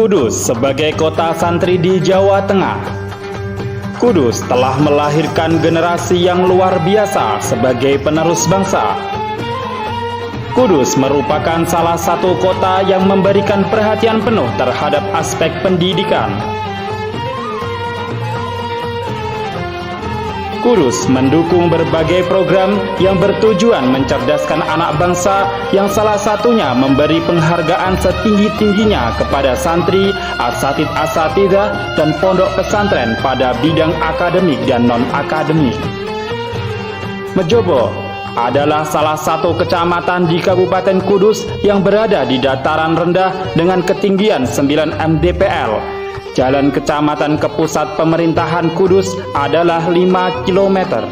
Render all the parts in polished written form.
Kudus sebagai kota santri di Jawa Tengah. Kudus telah melahirkan generasi yang luar biasa sebagai penerus bangsa. Kudus merupakan salah satu kota yang memberikan perhatian penuh terhadap aspek pendidikan. Kudus mendukung berbagai program yang bertujuan mencerdaskan anak bangsa, yang salah satunya memberi penghargaan setinggi-tingginya kepada santri, asatidz-asatidzah, dan pondok pesantren pada bidang akademik dan non-akademik. Mejobo adalah salah satu kecamatan di Kabupaten Kudus yang berada di dataran rendah dengan ketinggian 9 mdpl. Jalan kecamatan ke pusat pemerintahan Kudus adalah 5 km.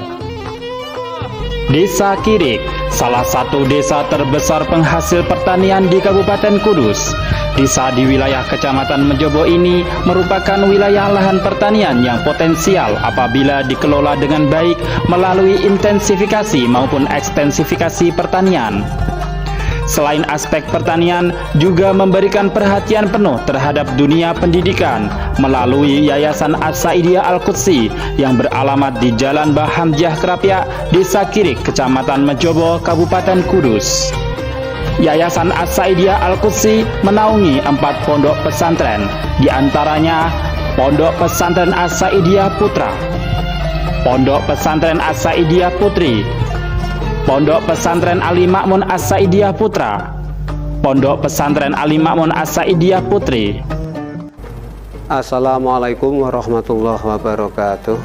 Desa Kirik, salah satu desa terbesar penghasil pertanian di Kabupaten Kudus. Desa di wilayah Kecamatan Mejobo ini merupakan wilayah lahan pertanian yang potensial apabila dikelola dengan baik melalui intensifikasi maupun ekstensifikasi pertanian. Selain aspek pertanian, juga memberikan perhatian penuh terhadap dunia pendidikan melalui Yayasan As-Saidiyah Al-Qudsi yang beralamat di Jalan Bahamjah Krapyak, Desa Kirik, Kecamatan Mejobo, Kabupaten Kudus. Yayasan As-Saidiyah Al-Qudsi menaungi 4 pondok pesantren, di antaranya Pondok Pesantren As-Saidiyah Putra, Pondok Pesantren As-Saidiyah Putri, Pondok Pesantren Ali Ma'mun As-Saidiyah Putra, Pondok Pesantren Ali Ma'mun As-Saidiyah Putri. Assalamualaikum warahmatullahi wabarakatuh.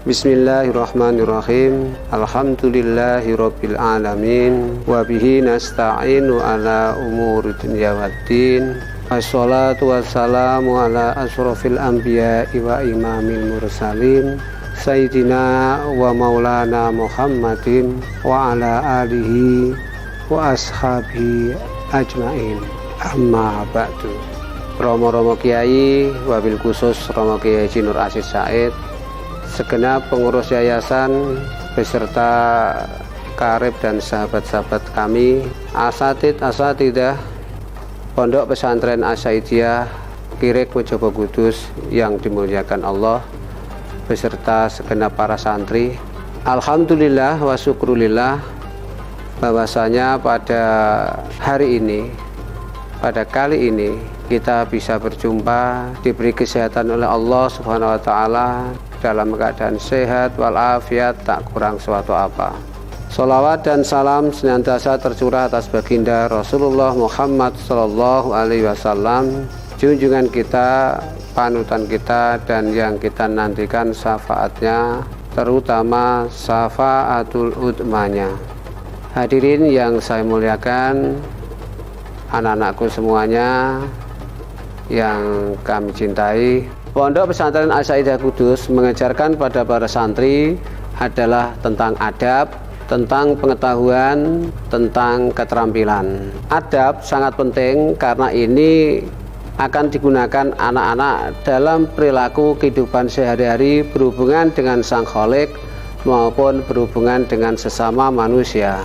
Bismillahirrahmanirrahim. Alhamdulillahirabbil alamin wa bihi nasta'inu ala umuri dunya waddin. Wassalatu wassalamu ala asrofil anbiya'i wa imamil mursalin Sayyidina wa maulana Muhammadin wa ala alihi wa ashabihi ajmain. Amma ba'du. Romo-romo kiai, wabil khusus Romo Kiai Haji Nur Aziz Said, segenap pengurus yayasan beserta karib dan sahabat-sahabat kami, asatidz-asatidzah Pondok Pesantren As-Saidiyah Kirik Mejobo Kudus yang dimuliakan Allah, beserta segenap para santri. Alhamdulillah wa syukrulillah bahwasanya pada hari ini, pada kali ini kita bisa berjumpa, diberi kesehatan oleh Allah Subhanahu wa taala dalam keadaan sehat walafiat, tak kurang suatu apa. Sholawat dan salam senantiasa tercurah atas baginda Rasulullah Muhammad sallallahu alaihi wasallam, junjungan kita, panutan kita, dan yang kita nantikan syafaatnya, terutama syafaatul udmanya. Hadirin yang saya muliakan, anak-anakku semuanya yang kami cintai, Pondok Pesantren As-Saidiyah Kudus mengajarkan pada para santri adalah tentang adab, tentang pengetahuan, tentang keterampilan. Adab sangat penting karena ini akan digunakan anak-anak dalam perilaku kehidupan sehari-hari berhubungan dengan Sang Khalik maupun berhubungan dengan sesama manusia.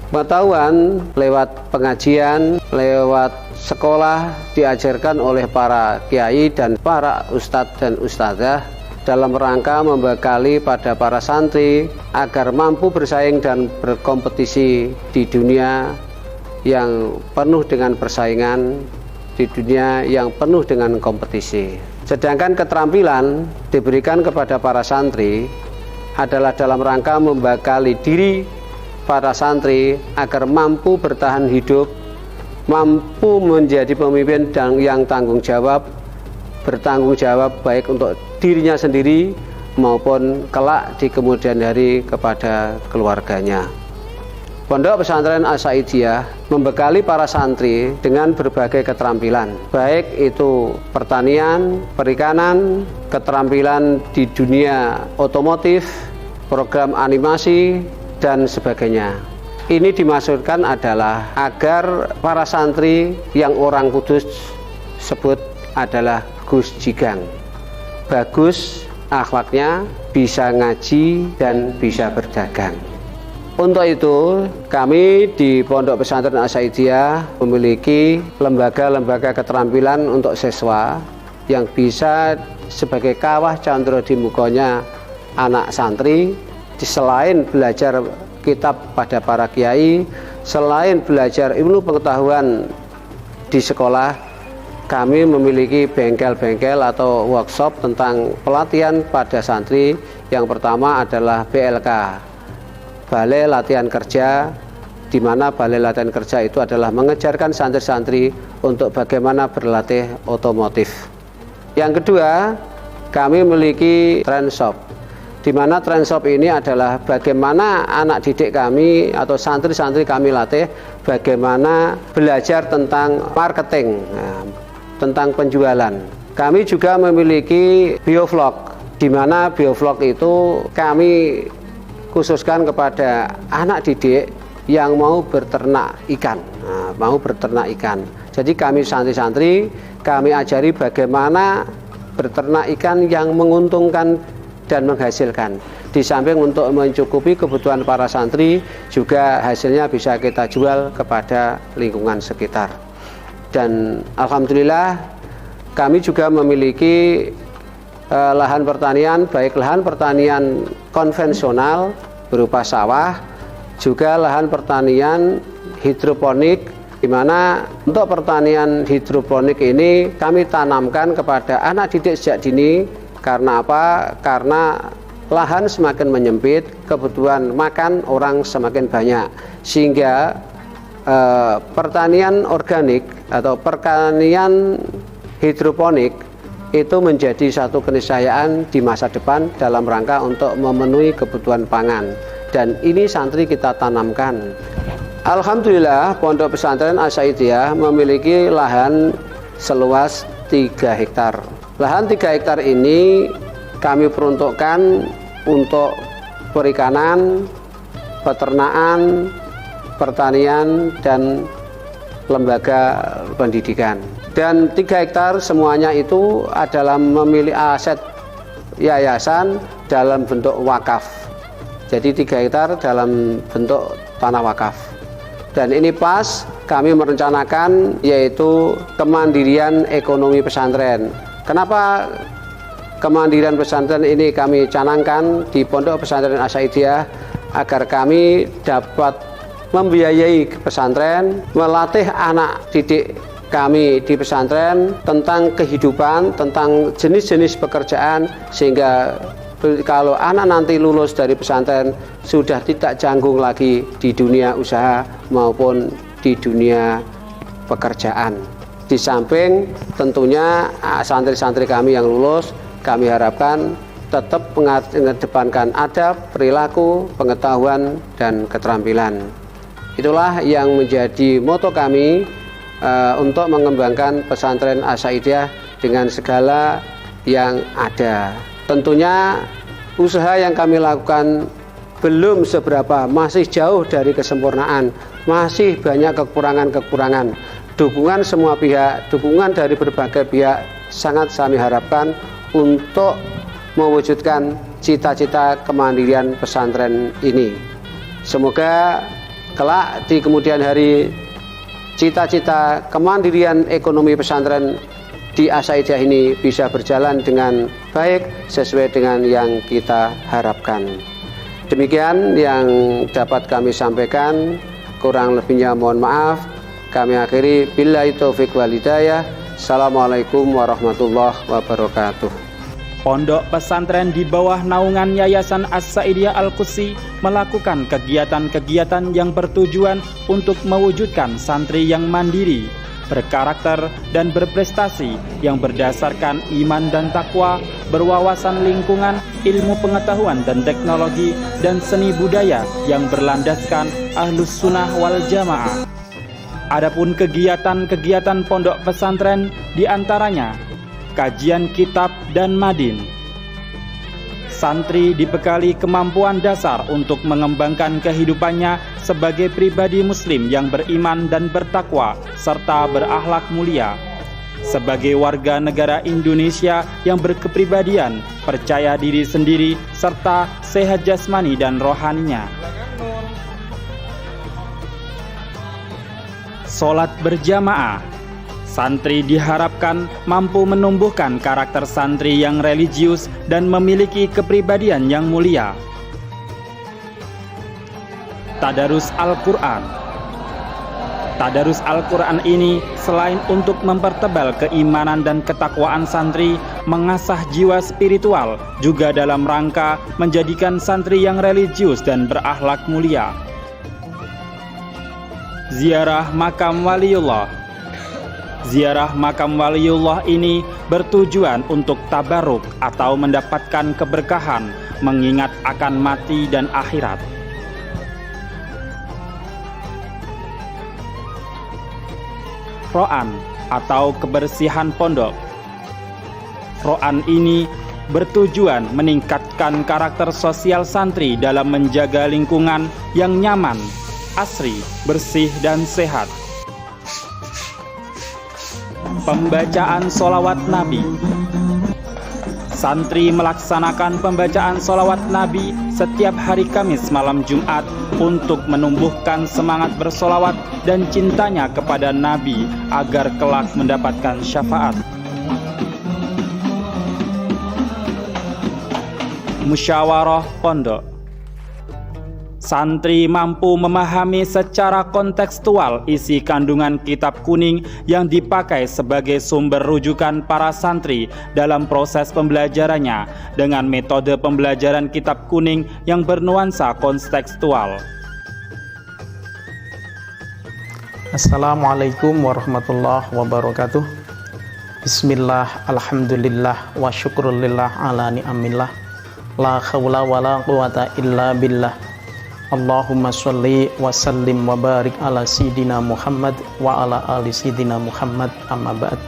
Pengetahuan lewat pengajian, lewat sekolah diajarkan oleh para kiai dan para ustadz dan ustadzah dalam rangka membekali pada para santri agar mampu bersaing dan berkompetisi di dunia yang penuh dengan persaingan, di dunia yang penuh dengan kompetisi. Sedangkan keterampilan diberikan kepada para santri adalah dalam rangka membekali diri para santri agar mampu bertahan hidup, mampu menjadi pemimpin dan yang bertanggung jawab baik untuk dirinya sendiri maupun kelak di kemudian hari kepada keluarganya. Pondok Pesantren As-Saidiyah membekali para santri dengan berbagai keterampilan, baik itu pertanian, perikanan, keterampilan di dunia otomotif, program animasi, dan sebagainya. Ini dimaksudkan adalah agar para santri yang orang Kudus sebut adalah Gus Jigang, bagus akhlaknya, bisa ngaji dan bisa berdagang. Untuk itu, kami di Pondok Pesantren As-Saidiyah memiliki lembaga-lembaga keterampilan untuk siswa yang bisa sebagai kawah candra di mukanya anak santri. Selain belajar kitab pada para kiai, selain belajar ilmu pengetahuan di sekolah, kami memiliki bengkel-bengkel atau workshop tentang pelatihan pada santri. Yang pertama adalah BLK, Balai Latihan Kerja, di mana Balai Latihan Kerja itu adalah mengejarkan santri-santri untuk bagaimana berlatih otomotif. Yang kedua, kami memiliki trend shop, di mana trend shop ini adalah bagaimana anak didik kami atau santri-santri kami latih bagaimana belajar tentang marketing, tentang penjualan. Kami juga memiliki biovlog, di mana biovlog itu kami khususkan kepada anak didik yang mau berternak ikan. Jadi kami santri-santri, kami ajari bagaimana berternak ikan yang menguntungkan dan menghasilkan. Di samping untuk mencukupi kebutuhan para santri, juga hasilnya bisa kita jual kepada lingkungan sekitar. Dan alhamdulillah kami juga memiliki lahan pertanian, baik lahan pertanian konvensional berupa sawah, juga lahan pertanian hidroponik, di mana untuk pertanian hidroponik ini kami tanamkan kepada anak didik sejak dini. Karena apa? Karena lahan semakin menyempit, kebutuhan makan orang semakin banyak, sehingga pertanian organik atau pertanian hidroponik itu menjadi satu keniscayaan di masa depan dalam rangka untuk memenuhi kebutuhan pangan. Dan ini santri kita tanamkan. Alhamdulillah, Pondok Pesantren As-Saidiyah memiliki lahan seluas 3 hektar. Lahan 3 hektar ini kami peruntukkan untuk perikanan, peternakan, pertanian, dan lembaga pendidikan. Dan 3 hektar semuanya itu adalah memilih aset yayasan dalam bentuk wakaf. Jadi 3 hektar dalam bentuk tanah wakaf. Dan ini pas kami merencanakan yaitu kemandirian ekonomi pesantren. Kenapa kemandirian pesantren ini kami canangkan di Pondok Pesantren As-Saidiyah? Agar kami dapat membiayai pesantren, melatih anak didik kami di pesantren tentang kehidupan, tentang jenis-jenis pekerjaan, sehingga kalau anak nanti lulus dari pesantren sudah tidak canggung lagi di dunia usaha maupun di dunia pekerjaan. Di samping tentunya santri-santri kami yang lulus, kami harapkan tetap mengedepankan adab, perilaku, pengetahuan, dan keterampilan. Itulah yang menjadi moto kami untuk mengembangkan pesantren As-Saidiyah dengan segala yang ada. Tentunya usaha yang kami lakukan belum seberapa, masih jauh dari kesempurnaan, masih banyak kekurangan-kekurangan. Dukungan semua pihak, dukungan dari berbagai pihak sangat kami harapkan untuk mewujudkan cita-cita kemandirian pesantren ini. Semoga kelak di kemudian hari cita-cita kemandirian ekonomi pesantren di As-Saidiyah ini bisa berjalan dengan baik sesuai dengan yang kita harapkan. Demikian yang dapat kami sampaikan, kurang lebihnya mohon maaf. Kami akhiri billahi taufiq wal hidayah. Assalamualaikum warahmatullahi wabarakatuh. Pondok pesantren di bawah naungan Yayasan As-Saidiyah Al-Qudsi melakukan kegiatan-kegiatan yang bertujuan untuk mewujudkan santri yang mandiri, berkarakter dan berprestasi yang berdasarkan iman dan takwa, berwawasan lingkungan, ilmu pengetahuan dan teknologi, dan seni budaya yang berlandaskan Ahlus Sunnah wal Jamaah. Adapun kegiatan-kegiatan pondok pesantren diantaranya kajian kitab dan madin. Santri dibekali kemampuan dasar untuk mengembangkan kehidupannya sebagai pribadi muslim yang beriman dan bertakwa serta berakhlak mulia. Sebagai warga negara Indonesia yang berkepribadian, percaya diri sendiri serta sehat jasmani dan rohaninya. sholat berjamaah. Santri diharapkan mampu menumbuhkan karakter santri yang religius dan memiliki kepribadian yang mulia. Tadarus Al-Quran. Tadarus Al-Quran ini selain untuk mempertebal keimanan dan ketakwaan santri, mengasah jiwa spiritual, juga dalam rangka menjadikan santri yang religius dan berakhlak mulia. Ziarah makam waliullah. Ziarah makam waliullah ini bertujuan untuk tabaruk atau mendapatkan keberkahan, mengingat akan mati dan akhirat. Ro'an atau kebersihan pondok. Ro'an ini bertujuan meningkatkan karakter sosial santri dalam menjaga lingkungan yang nyaman, asri, bersih, dan sehat. Pembacaan sholawat Nabi. Santri melaksanakan pembacaan sholawat Nabi setiap hari Kamis malam Jumat untuk menumbuhkan semangat bersolawat dan cintanya kepada Nabi agar kelak mendapatkan syafaat. Musyawarah pondok. Santri mampu memahami secara kontekstual isi kandungan kitab kuning yang dipakai sebagai sumber rujukan para santri dalam proses pembelajarannya dengan metode pembelajaran kitab kuning yang bernuansa kontekstual. Assalamualaikum warahmatullahi wabarakatuh. Bismillah, alhamdulillah, wa syukrulillah ala ni'amillah. La khawla wa la quwata illa billah. Allahumma sholli wa sallim wa barik ala Sayyidina Muhammad wa ala ali Sayyidina Muhammad, amma ba'd.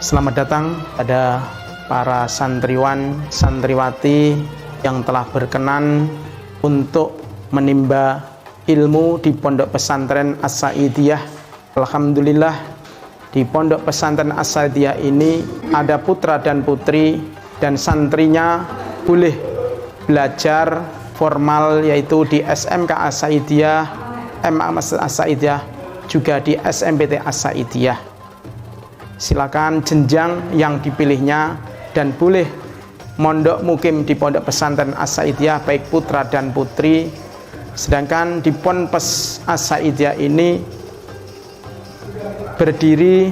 Selamat datang pada para santriwan, santriwati yang telah berkenan untuk menimba ilmu di Pondok Pesantren As-Saidiyah. Alhamdulillah, di Pondok Pesantren As-Saidiyah ini ada putra dan putri dan santrinya boleh belajar formal, yaitu di SMK As-Saidiyah, MA As-Saidiyah, juga di SMPT As-Saidiyah. Silakan jenjang yang dipilihnya dan boleh mondok mukim di Pondok Pesantren As-Saidiyah baik putra dan putri. Sedangkan di Ponpes As-Saidiyah ini berdiri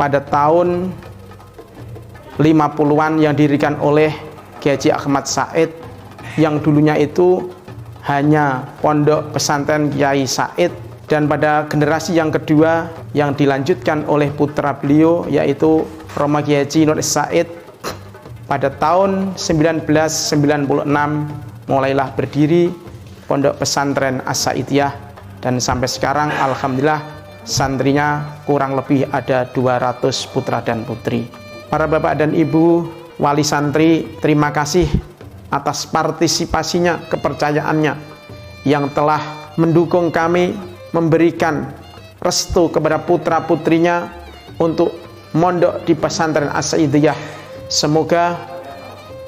pada tahun 50-an yang didirikan oleh Kiai Haji Ahmad Said, yang dulunya itu hanya Pondok Pesantren Kiai Said, dan pada generasi yang kedua yang dilanjutkan oleh putra beliau yaitu Romo Kiai Haji Nur Said, pada tahun 1996 mulailah berdiri Pondok Pesantren As-Saidiyah, dan sampai sekarang alhamdulillah santrinya kurang lebih ada 200 putra dan putri. Para bapak dan ibu wali santri, terima kasih atas partisipasinya, kepercayaannya yang telah mendukung kami, memberikan restu kepada putra-putrinya untuk mondok di Pesantren As-Saidiyah. Semoga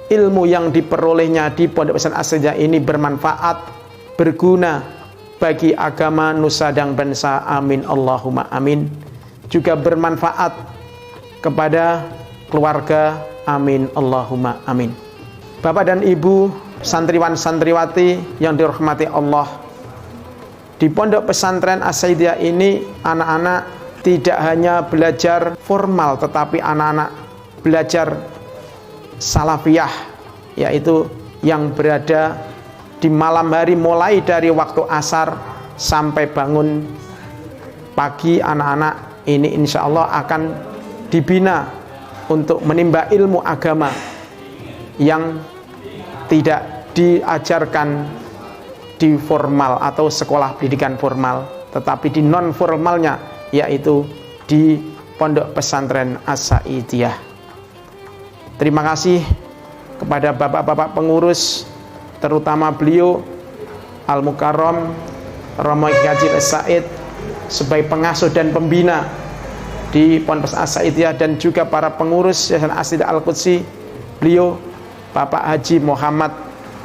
ilmu yang diperolehnya di Pondok Pesantren As-Saidiyah ini bermanfaat, berguna bagi agama nusa dan bangsa. Amin Allahumma amin. Juga bermanfaat kepada keluarga. Amin Allahumma amin. Bapak dan ibu santriwan santriwati yang dirahmati Allah, di Pondok Pesantren As-Saidiyah ini anak-anak tidak hanya belajar formal, tetapi anak-anak belajar salafiyah, yaitu yang berada di malam hari mulai dari waktu asar sampai bangun pagi. Anak-anak ini insya Allah akan dibina untuk menimba ilmu agama yang tidak diajarkan di formal atau sekolah pendidikan formal, tetapi di non formalnya, yaitu di Pondok Pesantren As-Saidiyah. Terima kasih kepada bapak-bapak pengurus, terutama beliau Al-Mukarram Romo Kiai Haji Said sebagai pengasuh dan pembina di Pondok As-Saidiyah, dan juga para pengurus Yayasan As-Saidiyah Al-Qudsi, beliau Bapak Haji Muhammad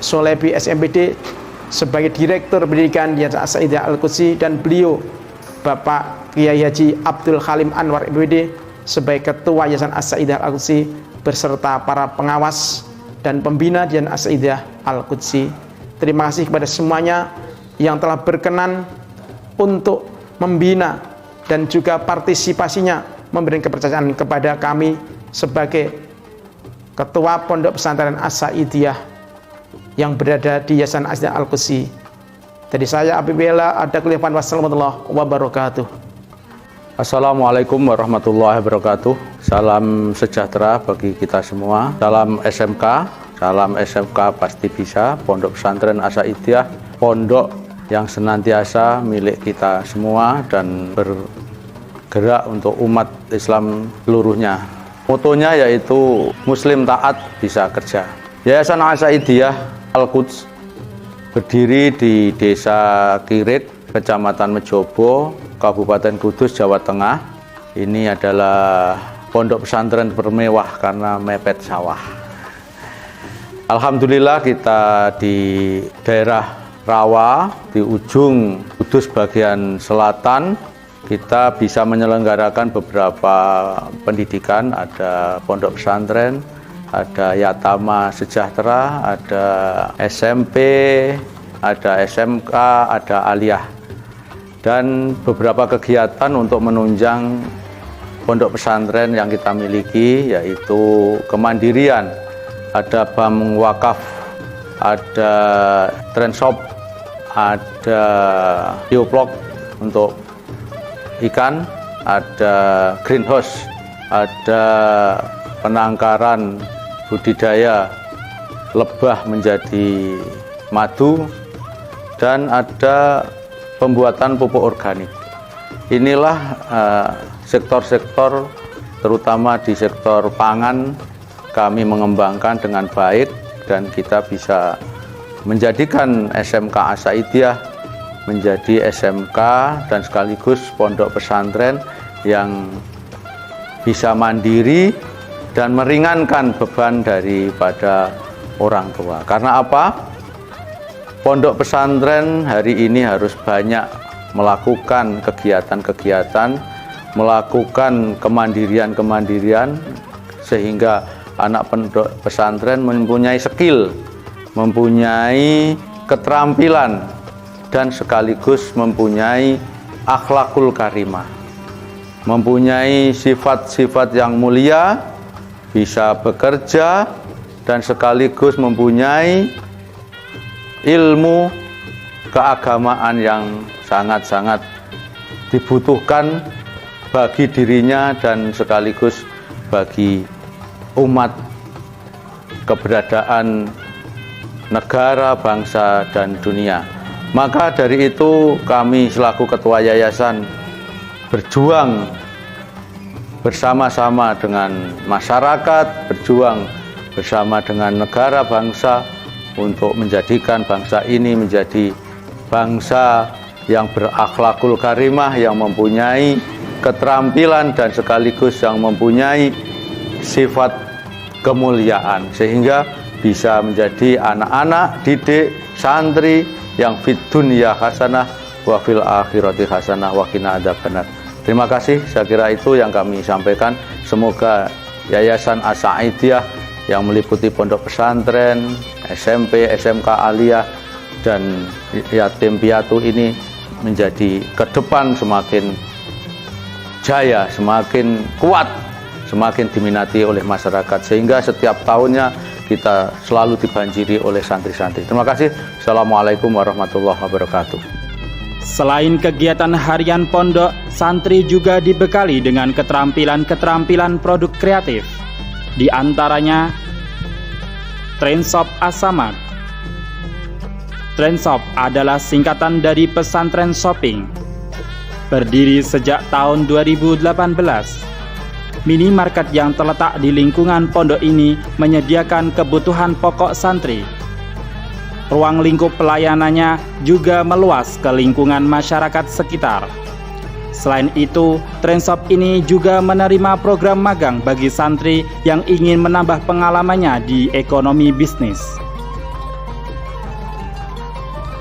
Solebi SMPD, sebagai Direktur Pendidikan Yayasan As-Saidah Al-Qudsi, dan beliau Bapak Kiai Haji Abdul Halim Anwar MPD sebagai Ketua Yayasan As-Saidah Al-Qudsi beserta para pengawas dan pembina Yayasan As-Saidah Al-Qudsi. Terima kasih kepada semuanya yang telah berkenan untuk membina dan juga partisipasinya memberikan kepercayaan kepada kami sebagai Ketua Pondok Pesantren As-Saidiyah yang berada di Yayasan As-Saidah Al-Qudsi. Dari saya Abibela, ada kelimpahan. Wassalamualaikum warahmatullahi wabarakatuh. Assalamualaikum warahmatullahi wabarakatuh. Salam sejahtera bagi kita semua. Salam SMK pasti bisa. Pondok Pesantren As-Saidiyah, pondok yang senantiasa milik kita semua dan bergerak untuk umat Islam seluruhnya. Motonya yaitu Muslim taat bisa kerja. Yayasan As-Saidiyah Al-Quds berdiri di Desa Kirit, Kecamatan Mejobo, Kabupaten Kudus, Jawa Tengah. Ini adalah pondok pesantren bermewah karena mepet sawah. Alhamdulillah kita di daerah Rawa, di ujung Kudus bagian selatan, kita bisa menyelenggarakan beberapa pendidikan. Ada pondok pesantren, ada Yatama Sejahtera, ada SMP, ada SMK, ada Aliyah, dan beberapa kegiatan untuk menunjang pondok pesantren yang kita miliki, yaitu kemandirian. Ada bank wakaf, ada trendshop, ada bioblok untuk ikan, ada greenhouse, ada penangkaran budidaya lebah menjadi madu, dan ada pembuatan pupuk organik. Inilah sektor-sektor, terutama di sektor pangan, kami mengembangkan dengan baik, dan kita bisa menjadikan SMK As-Saidiyah menjadi SMK dan sekaligus pondok pesantren yang bisa mandiri dan meringankan beban daripada orang tua. Karena apa? Pondok pesantren hari ini harus banyak melakukan kegiatan-kegiatan, melakukan kemandirian-kemandirian, sehingga anak pondok pesantren mempunyai skill, mempunyai keterampilan, dan sekaligus mempunyai akhlakul karimah, mempunyai sifat-sifat yang mulia, bisa bekerja, dan sekaligus mempunyai ilmu keagamaan yang sangat-sangat dibutuhkan bagi dirinya dan sekaligus bagi umat, keberadaan negara, bangsa, dan dunia. Maka dari itu kami selaku ketua yayasan berjuang bersama-sama dengan masyarakat, berjuang bersama dengan negara, bangsa, untuk menjadikan bangsa ini menjadi bangsa yang berakhlakul karimah, yang mempunyai keterampilan dan sekaligus yang mempunyai sifat kemuliaan, sehingga bisa menjadi anak-anak didik santri yang fid dunya hasanah wa fil akhirati hasanah wa qina adzabannar. Terima kasih, saya kira itu yang kami sampaikan. Semoga Yayasan As-Saidiyah yang meliputi pondok pesantren, SMP, SMK, Aliyah, dan yatim piatu ini menjadi ke depan semakin jaya, semakin kuat, semakin diminati oleh masyarakat, sehingga setiap tahunnya kita selalu dibanjiri oleh santri-santri. Terima kasih. Assalamualaikum warahmatullahi wabarakatuh. Selain kegiatan harian pondok, santri juga dibekali dengan keterampilan-keterampilan produk kreatif. Di antaranya Trendshop As-Samad. Trendshop adalah singkatan dari pesantren shopping. Berdiri sejak tahun 2018. Minimarket yang terletak di lingkungan pondok ini menyediakan kebutuhan pokok santri. Ruang lingkup pelayanannya juga meluas ke lingkungan masyarakat sekitar. Selain itu, Trendshop ini juga menerima program magang bagi santri yang ingin menambah pengalamannya di ekonomi bisnis.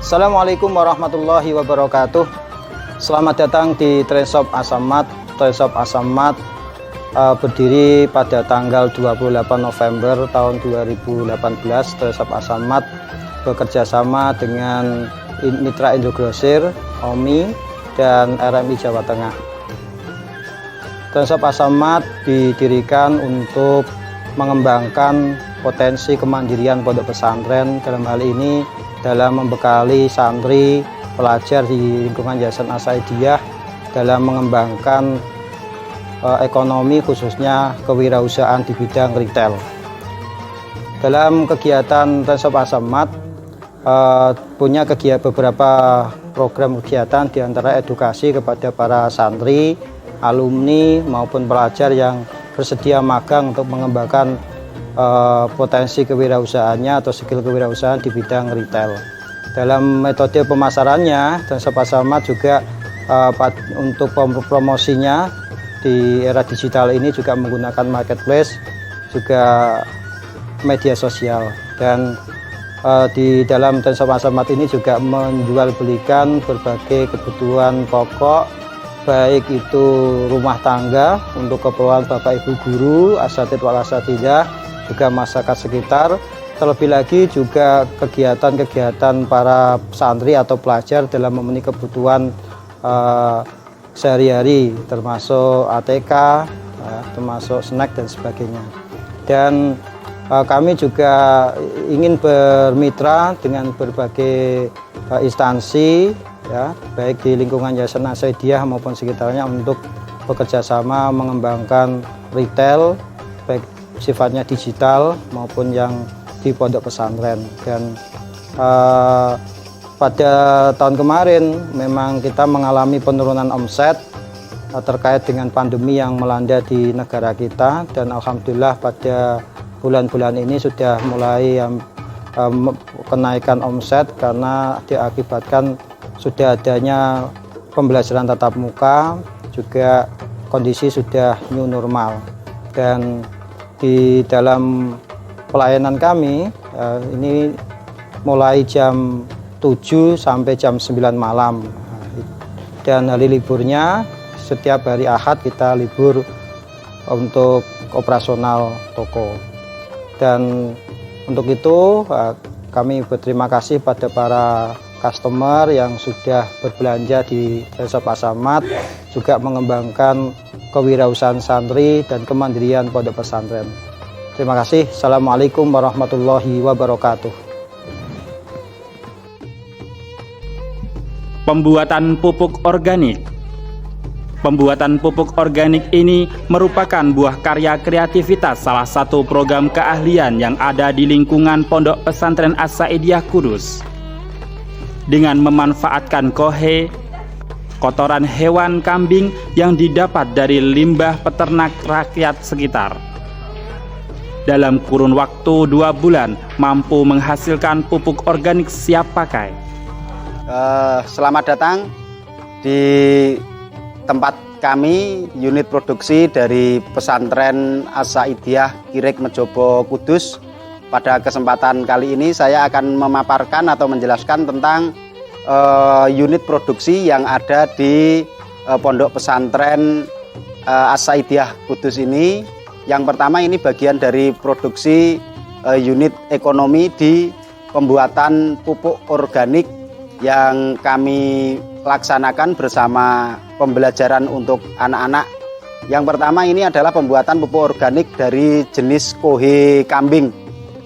Assalamualaikum warahmatullahi wabarakatuh. Selamat datang di Trainshop As-Samad. Trainshop As-Samad berdiri pada tanggal 28 November tahun 2018. Trainshop As-Samad bekerja sama dengan Mitra Indogrosir, OMI, dan RMI Jawa Tengah. Trainshop As-Samad didirikan untuk mengembangkan potensi kemandirian pondok pesantren, dalam hal ini dalam membekali santri pelajar di lingkungan Yayasan As-Saidiyah dalam mengembangkan ekonomi, khususnya kewirausahaan di bidang retail. Dalam kegiatan Trainshop As-Samad punya beberapa program kegiatan, diantara edukasi kepada para santri, alumni maupun pelajar yang bersedia magang untuk mengembangkan potensi kewirausahaannya atau skill kewirausahaan di bidang retail. Dalam metode pemasarannya, Trainshop As-Samad juga untuk promosinya di era digital ini juga menggunakan marketplace, juga media sosial, dan di dalam Trainshop As-Samad ini juga menjual belikan berbagai kebutuhan pokok, baik itu rumah tangga untuk keperluan Bapak Ibu guru, asatidz wal asatidzah, juga masyarakat sekitar. Terlebih lagi juga kegiatan-kegiatan para santri atau pelajar dalam memenuhi kebutuhan sehari-hari, termasuk ATK, termasuk snack dan sebagainya. Dan kami juga ingin bermitra dengan berbagai instansi, ya, baik di lingkungan Yayasan As-Saidiyah maupun sekitarnya, untuk bekerja sama mengembangkan retail, baik sifatnya digital maupun yang di pondok pesantren. Dan pada tahun kemarin memang kita mengalami penurunan omset terkait dengan pandemi yang melanda di negara kita, dan alhamdulillah pada bulan-bulan ini sudah mulai kenaikan omset karena diakibatkan sudah adanya pembelajaran tatap muka, juga kondisi sudah new normal. Dan di dalam pelayanan kami ini mulai jam 7 sampai jam 9 malam, dan hari liburnya setiap hari Ahad kita libur untuk operasional toko. Dan untuk itu kami berterima kasih pada para customer yang sudah berbelanja di Trainshop As-Samad, juga mengembangkan kewirausahaan santri dan kemandirian pondok pesantren. Terima kasih. Assalamualaikum warahmatullahi wabarakatuh. Pembuatan pupuk organik. Pembuatan pupuk organik ini merupakan buah karya kreativitas salah satu program keahlian yang ada di lingkungan Pondok Pesantren As-Saidiyah Kudus. Dengan memanfaatkan kohe, kotoran hewan kambing yang didapat dari limbah peternak rakyat sekitar, dalam kurun waktu 2 bulan mampu menghasilkan pupuk organik siap pakai. Selamat datang di tempat kami, unit produksi dari Pesantren As-Saidiyah Kirek Mejobo Kudus. Pada kesempatan kali ini saya akan memaparkan atau menjelaskan tentang unit produksi yang ada di Pondok Pesantren As-Saidiyah Kudus ini. Yang pertama, ini bagian dari produksi unit ekonomi di pembuatan pupuk organik yang kami laksanakan bersama pembelajaran untuk anak-anak. Yang pertama ini adalah pembuatan pupuk organik dari jenis kohe kambing,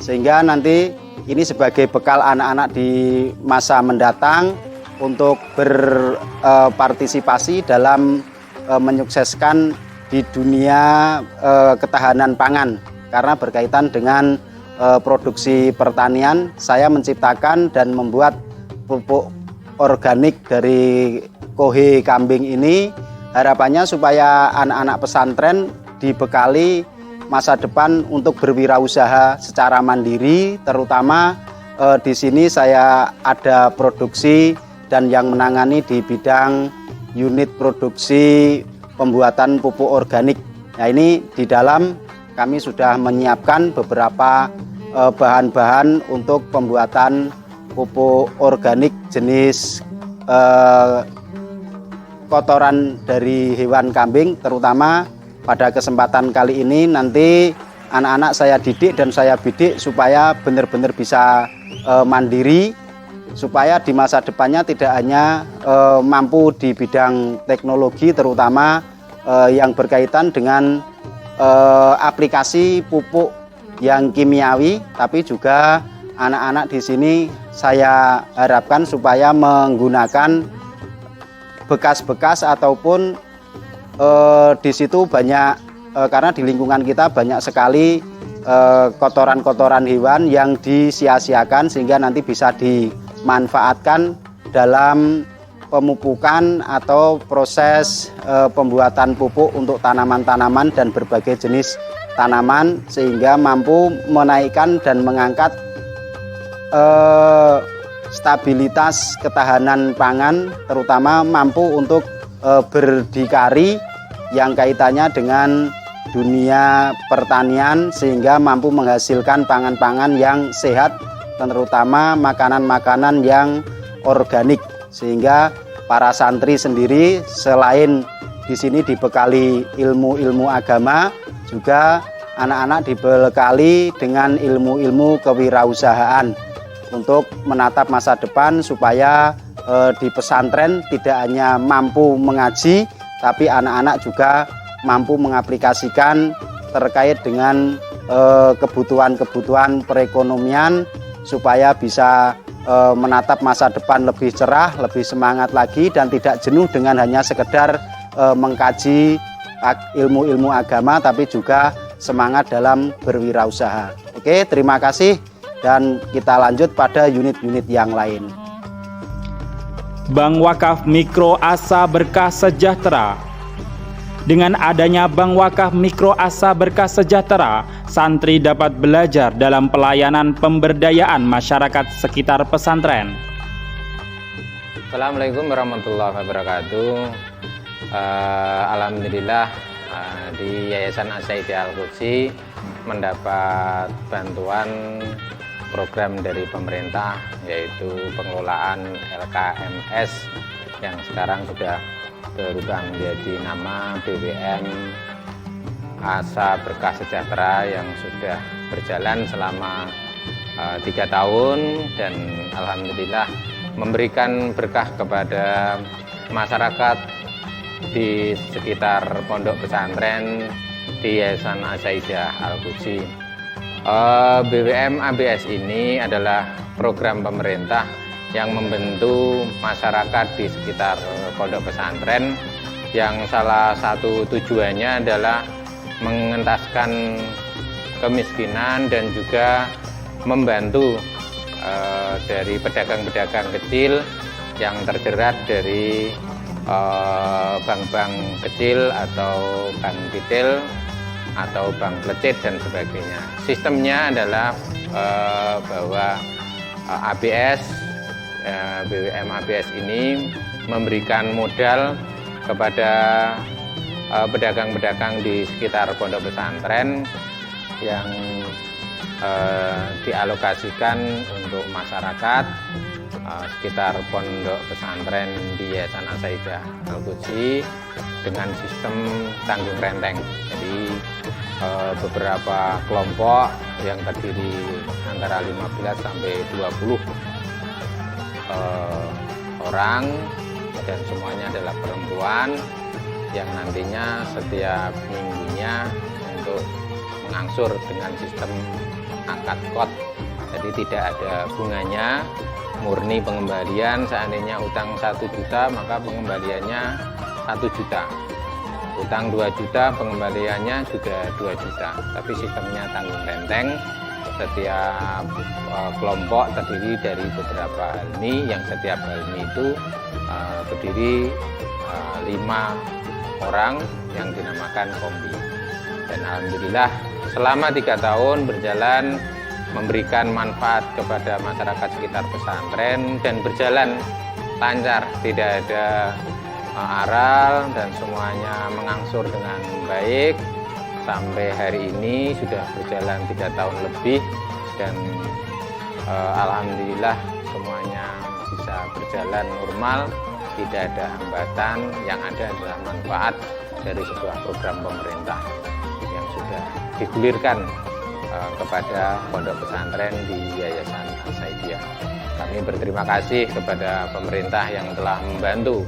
sehingga nanti ini sebagai bekal anak-anak di masa mendatang untuk berpartisipasi dalam menyukseskan di dunia ketahanan pangan. Karena berkaitan dengan produksi pertanian, saya menciptakan dan membuat pupuk organik dari kohe kambing ini. Harapannya supaya anak-anak pesantren dibekali masa depan untuk berwirausaha secara mandiri, terutama di sini saya ada produksi dan yang menangani di bidang unit produksi pembuatan pupuk organik. Nah, ini di dalam kami sudah menyiapkan beberapa bahan-bahan untuk pembuatan pupuk organik jenis kotoran dari hewan kambing, terutama pada kesempatan kali ini nanti anak-anak saya didik dan saya bidik supaya benar-benar bisa mandiri, supaya di masa depannya tidak hanya mampu di bidang teknologi, terutama yang berkaitan dengan aplikasi pupuk yang kimiawi, tapi juga anak-anak di sini saya harapkan supaya menggunakan bekas-bekas ataupun di situ banyak karena di lingkungan kita banyak sekali kotoran-kotoran hewan yang disia-siakan sehingga nanti bisa dimanfaatkan dalam pemupukan atau proses pembuatan pupuk untuk tanaman-tanaman dan berbagai jenis tanaman sehingga mampu menaikkan dan mengangkat stabilitas ketahanan pangan, terutama mampu untuk berdikari yang kaitannya dengan dunia pertanian sehingga mampu menghasilkan pangan-pangan yang sehat, terutama makanan-makanan yang organik, sehingga para santri sendiri selain di sini dibekali ilmu-ilmu agama, juga anak-anak dibekali dengan ilmu-ilmu kewirausahaan untuk menatap masa depan supaya di pesantren tidak hanya mampu mengaji, tapi anak-anak juga mampu mengaplikasikan terkait dengan kebutuhan-kebutuhan perekonomian supaya bisa menatap masa depan lebih cerah, lebih semangat lagi dan tidak jenuh dengan hanya sekedar mengkaji ilmu-ilmu agama, tapi juga semangat dalam berwirausaha. Oke, terima kasih dan kita lanjut pada unit-unit yang lain. Bank Wakaf Mikro Asa Berkah Sejahtera. Dengan adanya Bank Wakaf Mikro Asa Berkah Sejahtera, santri dapat belajar dalam pelayanan pemberdayaan masyarakat sekitar pesantren. Assalamualaikum warahmatullahi wabarakatuh. Alhamdulillah di Yayasan As-Saidiah Al-Qudsi mendapat bantuan program dari pemerintah, yaitu pengelolaan LKMS yang sekarang sudah berubah menjadi nama BWM Asa Berkah Sejahtera yang sudah berjalan selama 3 tahun dan alhamdulillah memberikan berkah kepada masyarakat di sekitar pondok pesantren di Yayasan As-Saidiah Al-Qudsi. BWM ABS ini adalah program pemerintah yang membantu masyarakat di sekitar pondok pesantren yang salah satu tujuannya adalah mengentaskan kemiskinan dan juga membantu dari pedagang-pedagang kecil yang terjerat dari bank-bank kecil atau bank retail atau bank pelecit dan sebagainya. Sistemnya adalah bahwa ABS, BWM ABS ini memberikan modal kepada pedagang-pedagang di sekitar pondok pesantren yang dialokasikan untuk masyarakat sekitar pondok pesantren di Yayasan As-Saidiah Al-Qudsi dengan sistem tanggung renteng. Jadi beberapa kelompok yang terdiri antara 15 sampai 20 orang dan semuanya adalah perempuan yang nantinya setiap minggunya untuk mengangsur dengan sistem akad kot. Jadi tidak ada bunganya, murni pengembalian. Seandainya utang 1 juta maka pengembaliannya 1 juta. Utang 2 juta pengembaliannya juga 2 juta. Tapi sistemnya tanggung renteng. Setiap kelompok terdiri dari beberapa helmi, yang setiap helmi itu berdiri 5 orang yang dinamakan kombi. Dan alhamdulillah selama 3 tahun berjalan memberikan manfaat kepada masyarakat sekitar pesantren dan berjalan lancar, tidak ada aral dan semuanya mengangsur dengan baik. Sampai hari ini sudah berjalan 3 tahun lebih dan alhamdulillah semuanya bisa berjalan normal, tidak ada hambatan, yang ada adalah manfaat dari sebuah program pemerintah yang sudah digulirkan kepada pondok pesantren di Yayasan As-Saidiyah. Kami berterima kasih kepada pemerintah yang telah membantu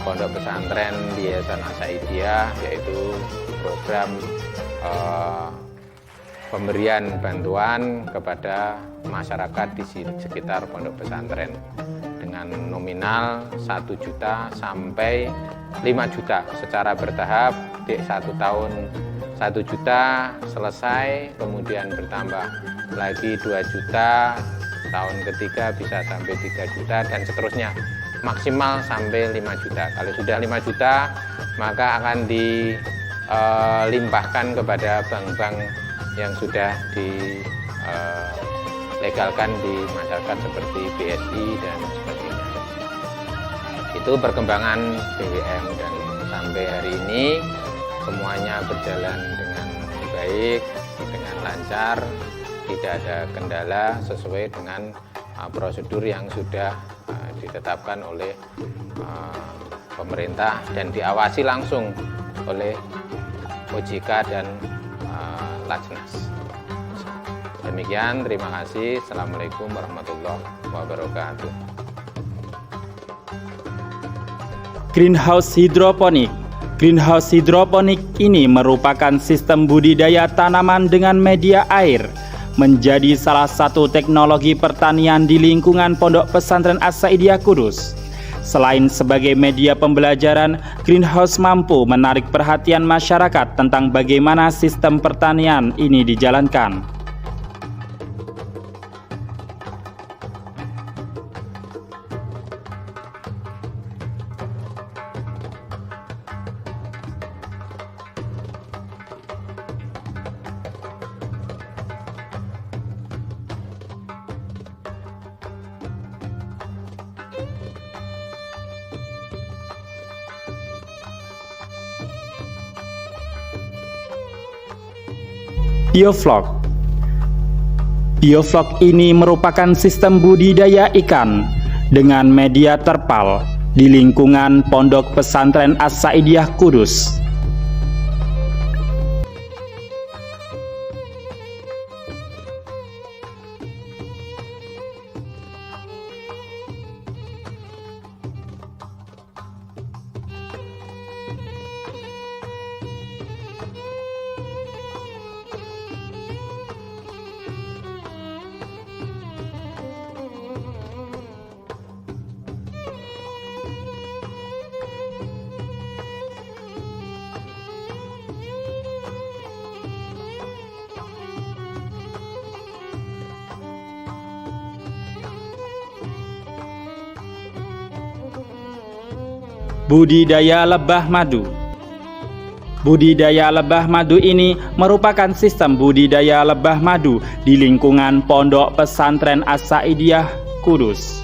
pondok pesantren di Yayasan As-Saidiyah, yaitu program pemberian bantuan kepada masyarakat di sekitar pondok pesantren dengan nominal 1 juta sampai 5 juta secara bertahap. Di 1 tahun 1 juta selesai, kemudian bertambah lagi 2 juta, tahun ketiga bisa sampai 3 juta dan seterusnya, maksimal sampai 5 juta. Kalau sudah 5 juta maka akan dilimpahkan kepada bank-bank yang sudah dilegalkan di masyarakat seperti BSI dan sebagainya. Itu perkembangan BWM, dan sampai hari ini semuanya berjalan dengan baik, dengan lancar, tidak ada kendala, sesuai dengan prosedur yang sudah ditetapkan oleh pemerintah dan diawasi langsung oleh OJK dan Lajnas. Demikian, terima kasih. Assalamualaikum warahmatullahi wabarakatuh. Greenhouse hidroponik. Greenhouse hidroponik ini merupakan sistem budidaya tanaman dengan media air, menjadi salah satu teknologi pertanian di lingkungan Pondok Pesantren As-Saidiyah Kudus. Selain sebagai media pembelajaran, greenhouse mampu menarik perhatian masyarakat tentang bagaimana sistem pertanian ini dijalankan. Bioflok. Bioflok ini merupakan sistem budidaya ikan dengan media terpal di lingkungan Pondok Pesantren As-Saidiyah Kudus. Budidaya lebah madu. Budidaya lebah madu ini merupakan sistem budidaya lebah madu di lingkungan Pondok Pesantren As-Saidiyah Kudus.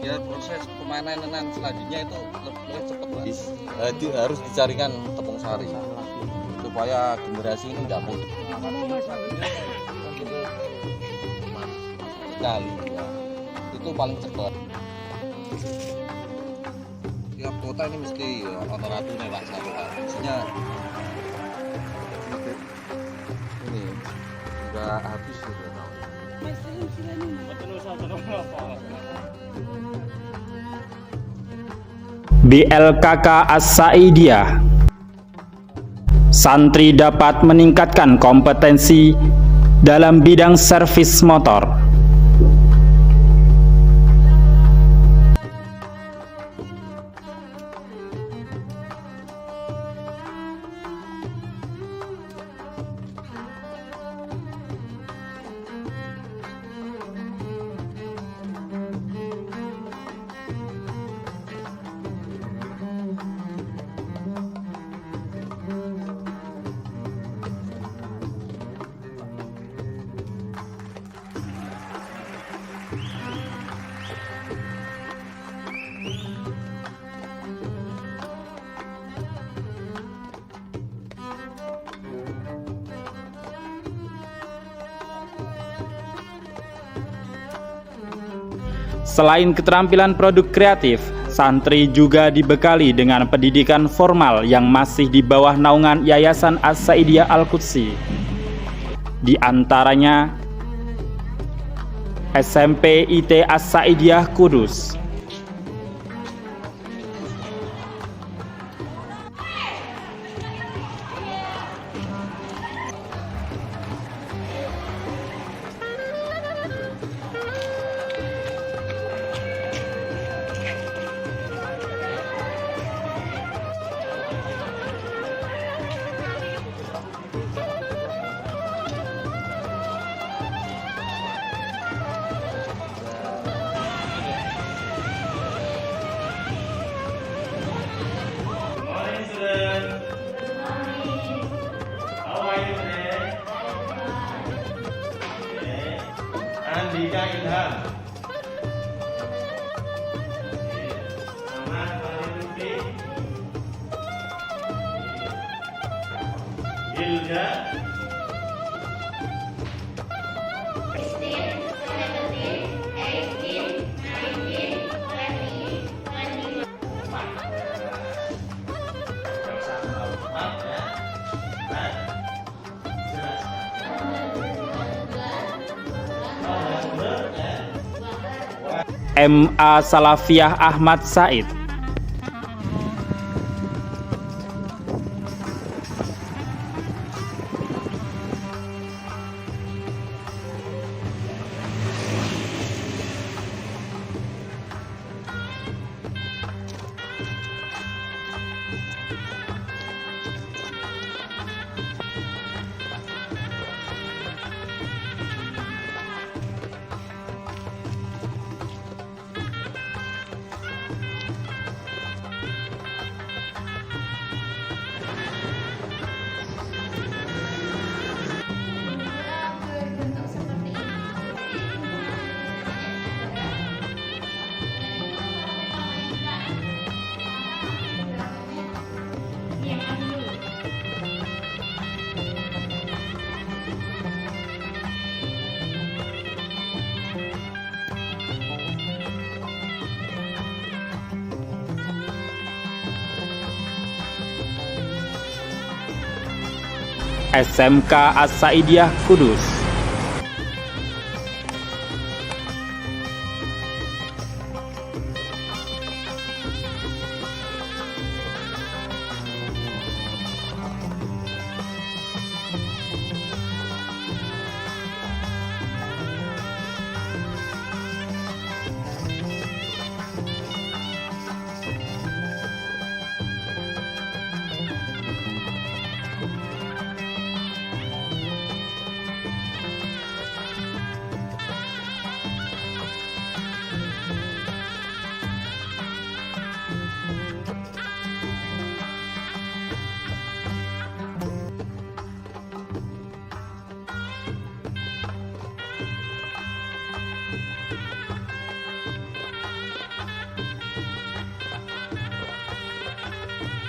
Ya, proses pemanenan selanjutnya itu lebih cepat, harus dicarikan tepung sari supaya generasi ini nggak mudah sekali ya. Itu paling cepat. Tiap kota ini mesti ono ratune Pak satu Pak. Isinya ini enggak habis gitu. BLKK As-Saidiyah. Santri dapat meningkatkan kompetensi dalam bidang servis motor. Selain keterampilan produk kreatif, santri juga dibekali dengan pendidikan formal yang masih di bawah naungan Yayasan As-Saidiyah Al-Qudsi. Di antaranya SMP IT As-Saidiyah Kudus, Andika Ilham, Ahmad Fariduddin, Hilda, MA Salafiyah Ahmad Said, SMK As-Saidiyah Kudus,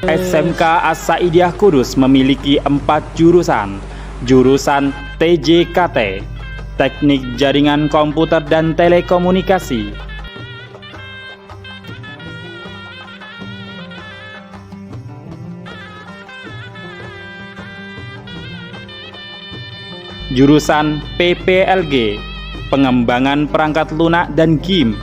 SMK As-Saidiyah Kudus memiliki 4 jurusan. Jurusan TJKT, Teknik Jaringan Komputer dan Telekomunikasi, jurusan PPLG, Pengembangan Perangkat Lunak dan GIM,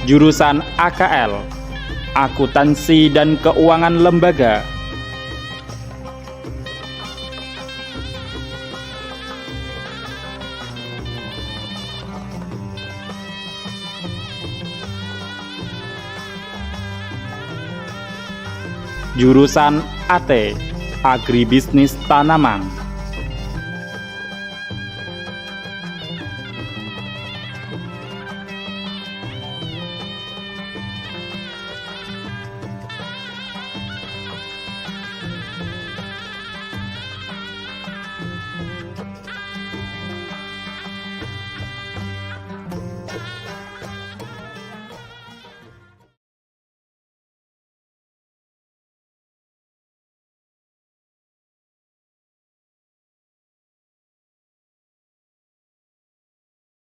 jurusan AKL, Akuntansi dan Keuangan Lembaga, jurusan AT, Agribisnis Tanaman,